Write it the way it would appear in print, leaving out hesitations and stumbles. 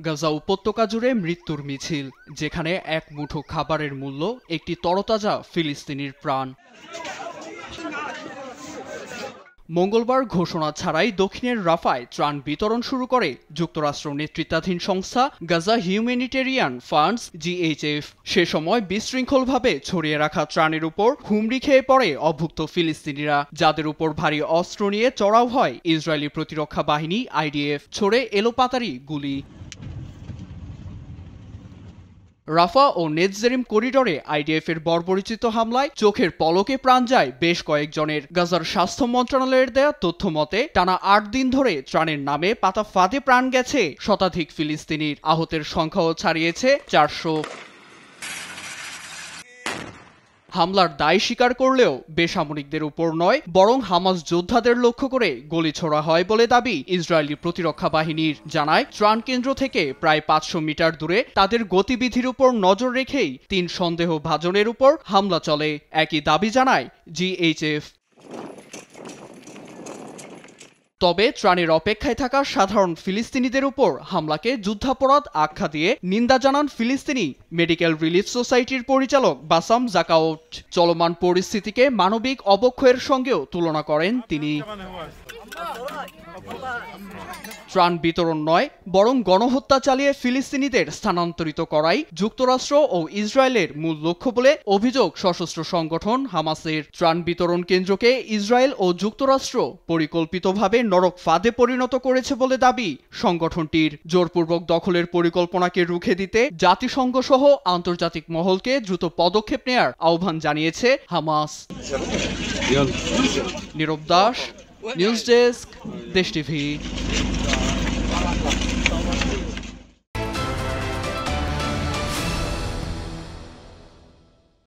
গাজা উপত্যকা জুড়ে মৃত্যুর মিছিল, যেখানে এক মুঠো খাবারের মূল্য একটি তরতাজা ফিলিস্তিনির প্রাণ। মঙ্গলবার ঘোষণা ছাড়াই দক্ষিণের রাফায় ত্রাণ বিতরণ শুরু করে যুক্তরাষ্ট্র নেতৃত্বাধীন সংস্থা গাজা হিউম্যানিটেরিয়ান ফান্ডস GHF। সে সময় বিশৃঙ্খলভাবে ছড়িয়ে রাখা ত্রাণের উপর হুমড়ি খেয়ে পড়ে অভুক্ত ফিলিস্তিনিরা, যাদের উপর ভারী অস্ত্র নিয়ে চড়াও হয় ইসরায়েলি প্রতিরক্ষা বাহিনী IDF। ছড়ে এলোপাতাড়ি গুলি। রাফা ও নেতজেরিম করিডোরে IDF এর বর্বরোচিত হামলায় চোখের পলকে প্রাণ যায় বেশ কয়েকজনের। গাজার স্বাস্থ্য মন্ত্রণালয়ের দেয়া তথ্য মতে টানা ৮ দিন ধরে ত্রাণের নামে পাতা ফাঁদে প্রাণ গেছে শতাধিক ফিলিস্তিনির। আহতের সংখ্যাও ছাড়িয়েছে 400। হামলার দায় স্বীকার করলেও বেসামরিকদের উপর নয়, বরং হামাস যোদ্ধাদের লক্ষ্য করে গুলি ছোড়া হয় বলে দাবি ইসরায়েলি প্রতিরক্ষা বাহিনীর। জানায়, ত্রাণ কেন্দ্র থেকে প্রায় 500 মিটার দূরে তাদের গতিবিধির উপর নজর রেখেই 3 সন্দেহভাজনের উপর হামলা চলে। একই দাবি জানায় GHF। তবে ত্রাণের অপেক্ষায় থাকা সাধারণ ফিলিস্তিনিদের উপর হামলাকে যুদ্ধাপরাধ আখ্যা দিয়ে নিন্দা জানান ফিলিস্তিনি মেডিকেল রিলিফ সোসাইটির পরিচালক বাসাম জাকাউট। চলমান পরিস্থিতিকে মানবিক অবক্ষয়ের সঙ্গেও তুলনা করেন তিনি। ত্রাণ বিতরণ নয়, বরং গণহত্যা চালিয়ে ফিলিস্তিনিদের স্থানান্তরিত করাই যুক্তরাষ্ট্র ও ইসরায়েলের মূল লক্ষ্য বলে অভিযোগ সশস্ত্র সংগঠন হামাসের। ত্রাণ বিতরণ কেন্দ্রকে ইসরায়েল ও যুক্তরাষ্ট্র পরিকল্পিতভাবে নরক ফাঁদে পরিণত করেছে বলে দাবি সংগঠনটির। জোরপূর্বক দখলের পরিকল্পনাকে রুখে দিতে জাতিসংঘ সহ আন্তর্জাতিক মহলকে দ্রুত পদক্ষেপ নেয়ার আহ্বান জানিয়েছে হামাস। নীরব দাস, নিউজ ডেস্ক, দেশ টিভি।